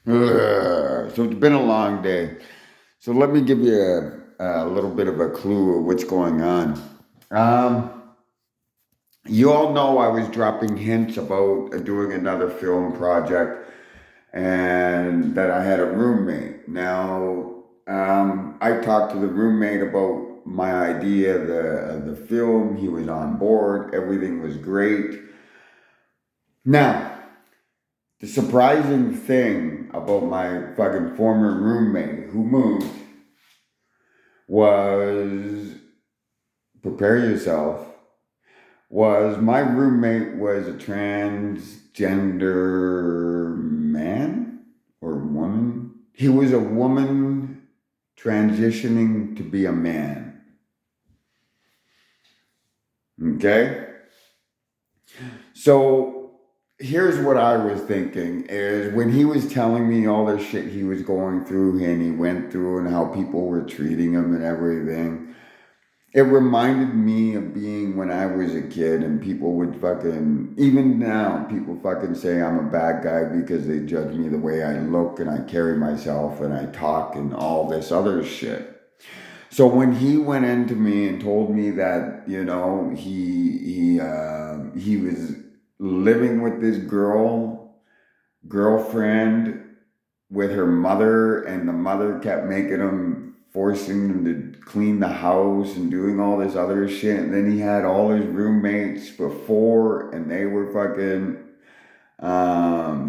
So it's been a long day. So let me give you a little bit of a clue of what's going on. Um, you all know I was dropping hints about doing another film project and that I had a roommate. Now, I talked to the roommate about my idea of the film. He was on board. Everything was great. Now, the surprising thing about my fucking former roommate who moved was, prepare yourself, was my roommate was a transgender man or woman. He was a woman transitioning to be a man. Okay? So here's what I was thinking is when he was telling me all the shit he was going through and he went through and how people were treating him and everything, it reminded me of being when I was a kid and people would fucking, even now, people fucking say I'm a bad guy because they judge me the way I look and I carry myself and I talk and all this other shit. So when he went into me and told me that, he was living with this girlfriend with her mother, and the mother kept making him, forcing him to clean the house and doing all this other shit. And then he had all his roommates before, and they were fucking,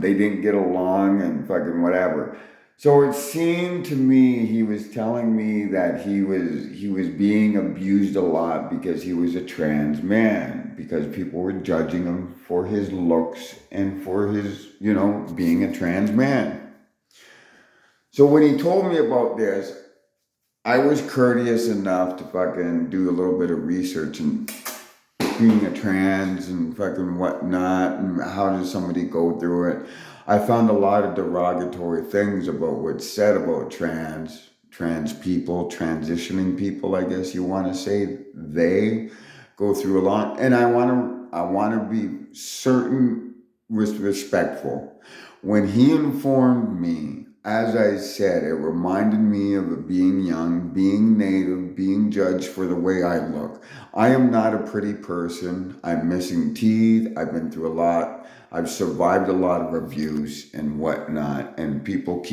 they didn't get along and fucking whatever. So it seemed to me he was telling me that he was being abused a lot because he was a trans man, because people were judging him for his looks and for his, being a trans man. So when he told me about this, I was courteous enough to fucking do a little bit of research and being a trans and fucking whatnot and how does somebody go through it. I found a lot of derogatory things about what's said about trans people, transitioning people, I guess you want to say. They go through a lot, and I want to be certain, respectful. When he informed me, as I said, it reminded me of being young, being native, being judged for the way I look. I am not a pretty person. I'm missing teeth. I've been through a lot. I've survived a lot of abuse and whatnot. And people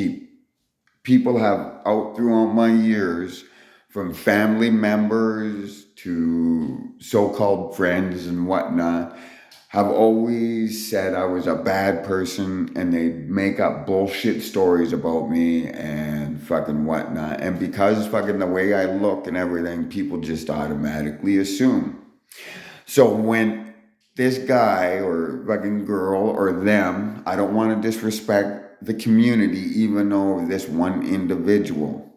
have out throughout my years, from family members to so-called friends and whatnot, have always said I was a bad person and they make up bullshit stories about me and fucking whatnot. And because fucking the way I look and everything, people just automatically assume. So when this guy or fucking girl or them, I don't want to disrespect the community, even though this one individual.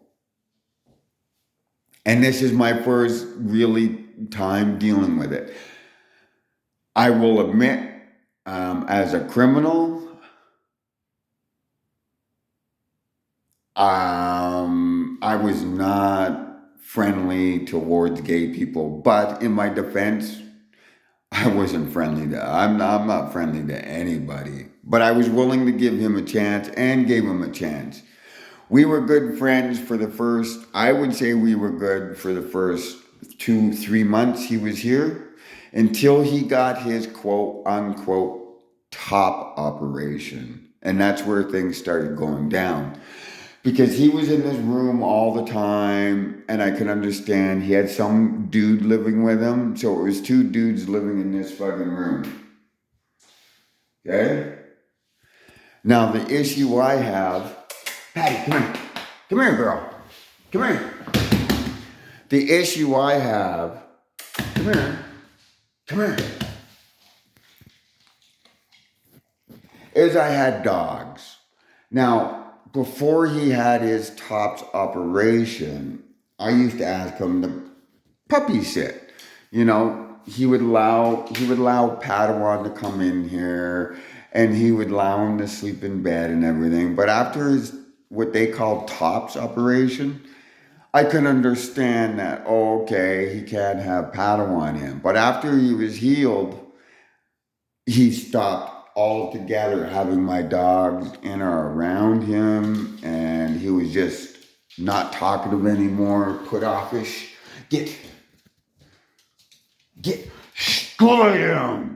And this is my first really time dealing with it. I will admit, as a criminal, I was not friendly towards gay people, but in my defense, I wasn't friendly to. I'm not friendly to anybody, but I was willing to give him a chance and gave him a chance. We were good friends for the first. I would say we were good for the first 2, 3 months he was here, until he got his quote unquote top operation, and that's where things started going down because he was in this room all the time, and I could understand he had some dude living with him, so it was two dudes living in this fucking room. Okay? Now the issue I have, Patty, come here, girl, come here. The issue I have, come here, come here, is I had dogs. Now, before he had his TOPS operation, I used to ask him to puppy sit. He would allow Padawan to come in here, and he would allow him to sleep in bed and everything. But after his what they call TOPS operation, I can understand that. Oh, okay, he can't have Padawan in. But after he was healed, he stopped all together having my dogs in or around him, and he was just not talkative anymore, put offish. Get destroy him.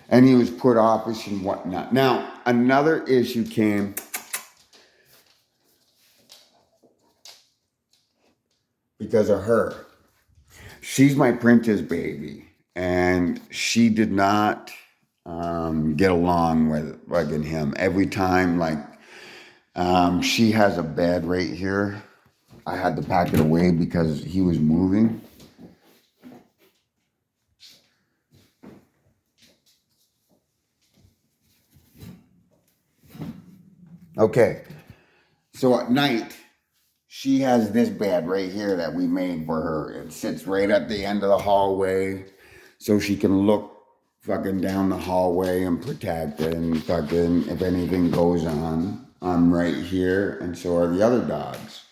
And he was put offish and whatnot. Now, another issue came because of her. She's my princess baby, and she did not get along with fucking him. Every time, like, she has a bed right here. I had to pack it away because he was moving. Okay, so at night, she has this bed right here that we made for her. It sits right at the end of the hallway, so she can look fucking down the hallway and protect it, and fucking if anything goes on, I'm right here, and so are the other dogs.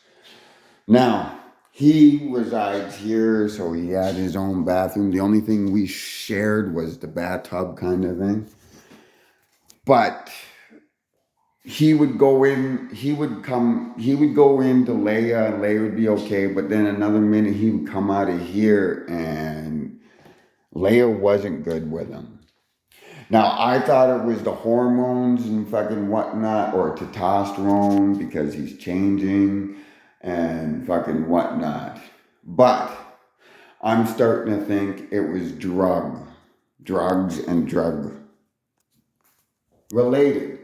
Now, he resides here, so he had his own bathroom. The only thing we shared was the bathtub kind of thing. But he would go in, he would go into Leia, and Leia would be okay, but then another minute he would come out of here and Leia wasn't good with him. Now, I thought it was the hormones and fucking whatnot, or testosterone, because he's changing and fucking whatnot. But I'm starting to think it was drugs and drug related.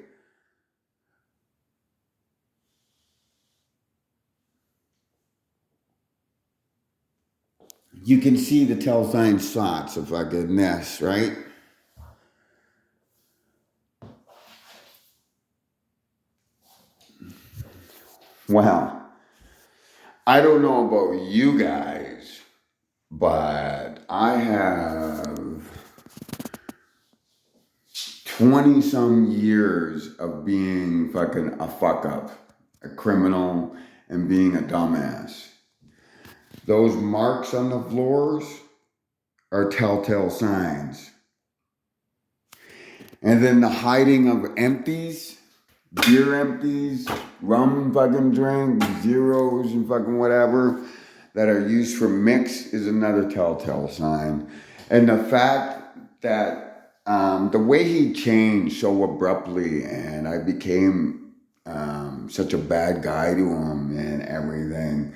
You can see the telltale signs of fucking this, right? Well, I don't know about you guys, but I have 20 some years of being fucking a fuck up, a criminal, and being a dumbass. Those marks on the floors are telltale signs. And then the hiding of empties, beer empties, rum fucking drink, zeros and fucking whatever that are used for mix is another telltale sign. And the fact that the way he changed so abruptly, and I became such a bad guy to him and everything.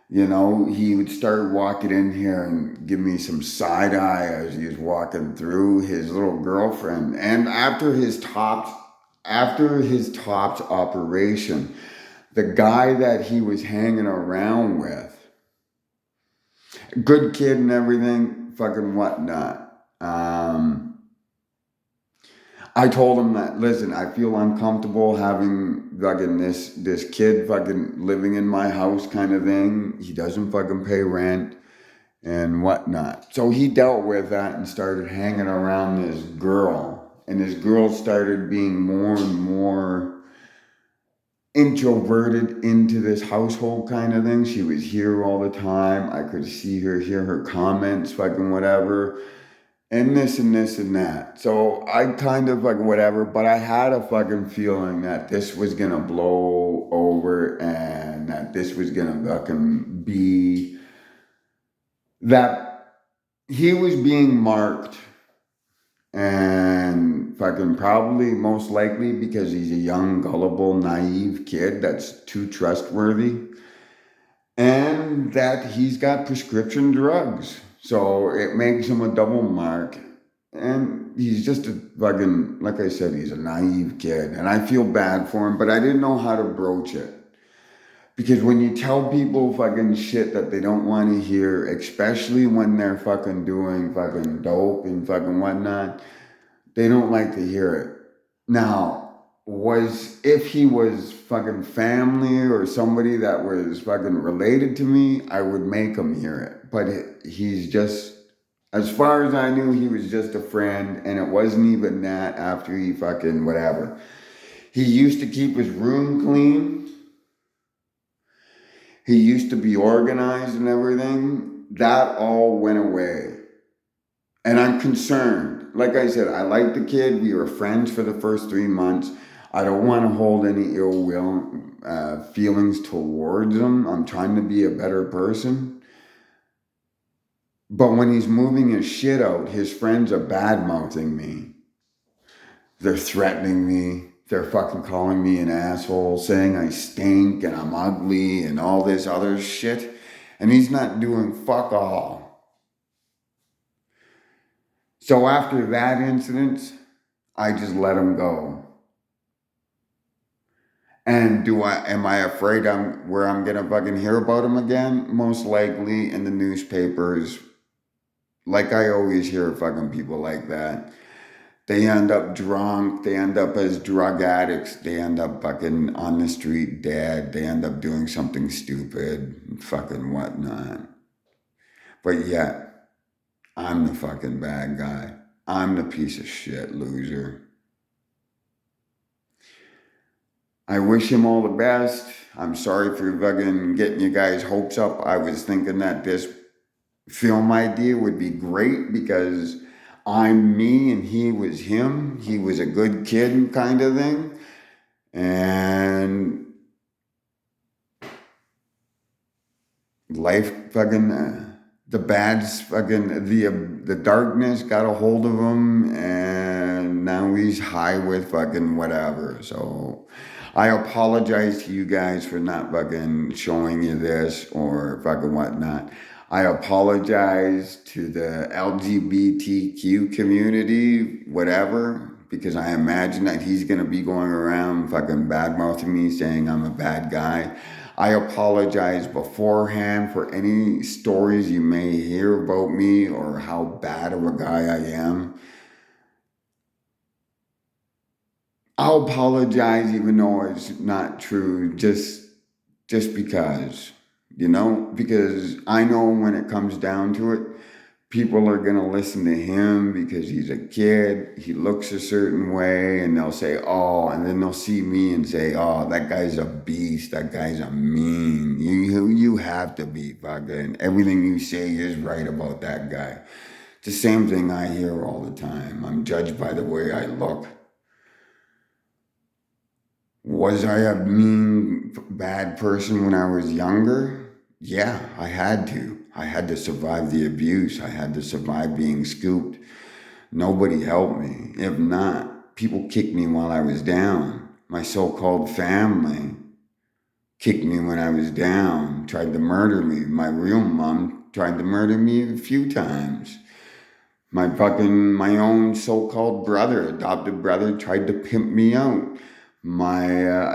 You know, he would start walking in here and give me some side eye as he was walking through. His little girlfriend, and after his tops operation, the guy that he was hanging around with, good kid and everything, fucking whatnot. I told him that, listen, I feel uncomfortable having fucking this kid fucking living in my house kind of thing. He doesn't fucking pay rent and whatnot. So he dealt with that and started hanging around this girl. And this girl started being more and more introverted into this household kind of thing. She was here all the time. I could see her, hear her comments, fucking whatever. And this and this and that. So I kind of like whatever, but I had a fucking feeling that this was gonna blow over and that this was gonna fucking be that he was being marked, and fucking probably most likely because he's a young, gullible, naive kid that's too trustworthy, and that he's got prescription drugs. So it makes him a double mark. And he's just a fucking, like I said, he's a naive kid. And I feel bad for him, but I didn't know how to broach it. Because when you tell people fucking shit that they don't want to hear, especially when they're fucking doing fucking dope and fucking whatnot, they don't like to hear it. Now, if he was fucking family or somebody that was fucking related to me, I would make him hear it. But he's just, as far as I knew, he was just a friend, and it wasn't even that after he fucking whatever. He used to keep his room clean. He used to be organized and everything. That all went away. And I'm concerned. Like I said, I like the kid. We were friends for the first 3 months. I don't want to hold any ill will feelings towards him. I'm trying to be a better person. But when he's moving his shit out, his friends are bad mouthing me. They're threatening me. They're fucking calling me an asshole, saying I stink and I'm ugly and all this other shit. And he's not doing fuck all. So after that incident, I just let him go. And am I afraid I'm gonna fucking hear about him again? Most likely in the newspapers. Like I always hear fucking people like that. They end up drunk, they end up as drug addicts, they end up fucking on the street dead, they end up doing something stupid, fucking whatnot. But yet, I'm the fucking bad guy. I'm the piece of shit loser. I wish him all the best. I'm sorry for fucking getting you guys' hopes up. I was thinking that this film idea would be great because I'm me and he was him. He was a good kid kind of thing. And life fucking, the bads fucking, the darkness got a hold of him and now he's high with fucking whatever. So I apologize to you guys for not fucking showing you this or fucking whatnot. I apologize to the LGBTQ community, whatever, because I imagine that he's going to be going around fucking bad-mouthing me, saying I'm a bad guy. I apologize beforehand for any stories you may hear about me or how bad of a guy I am. I'll apologize even though it's not true, just because, because I know when it comes down to it, people are going to listen to him because he's a kid, he looks a certain way, and they'll say, oh, and then they'll see me and say, oh, that guy's a beast, that guy's a mean. You have to be fucking, everything you say is right about that guy. It's the same thing I hear all the time. I'm judged by the way I look. Was I a mean, bad person when I was younger? Yeah, I had to. I had to survive the abuse. I had to survive being scooped. Nobody helped me. If not, people kicked me while I was down. My so-called family kicked me when I was down, tried to murder me. My real mom tried to murder me a few times. My own so-called brother, adopted brother, tried to pimp me out. My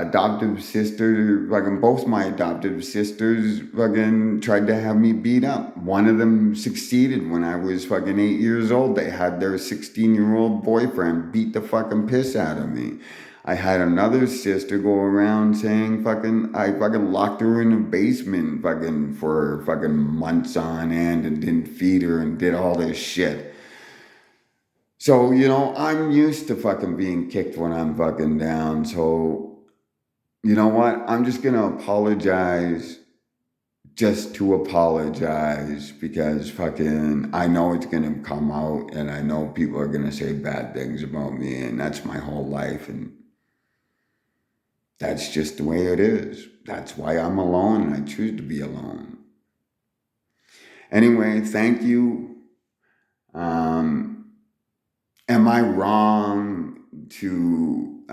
adoptive sister, fucking both my adoptive sisters fucking tried to have me beat up. One of them succeeded when I was fucking 8 years old. They had their 16-year-old boyfriend beat the fucking piss out of me. I had another sister go around saying I fucking locked her in a basement fucking for fucking months on end and didn't feed her and did all this shit. So, I'm used to fucking being kicked when I'm fucking down. So, you know what? I'm just going to apologize just to apologize because fucking I know it's going to come out and I know people are going to say bad things about me and that's my whole life and that's just the way it is. That's why I'm alone and I choose to be alone. Anyway, thank you. Am I wrong to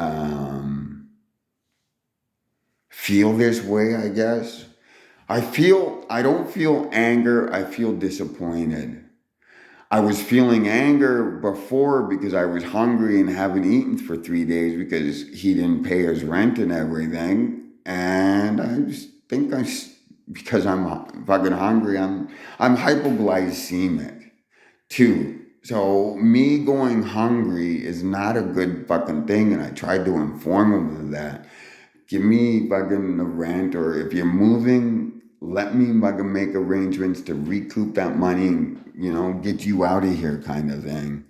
feel this way, I guess? I don't feel anger, I feel disappointed. I was feeling anger before because I was hungry and haven't eaten for 3 days because he didn't pay his rent and everything. And I just think because I'm fucking hungry, I'm hypoglycemic too. So me going hungry is not a good fucking thing, and I tried to inform him of that. Give me fucking the rent, or if you're moving, let me fucking make arrangements to recoup that money and, get you out of here kind of thing.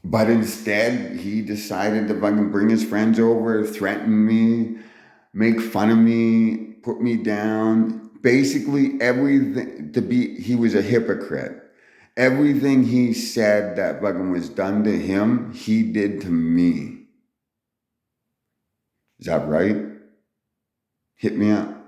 But instead, he decided to fucking bring his friends over, threaten me, make fun of me, put me down. Basically everything he was a hypocrite. Everything he said that fucking was done to him, he did to me. Is that right? Hit me up.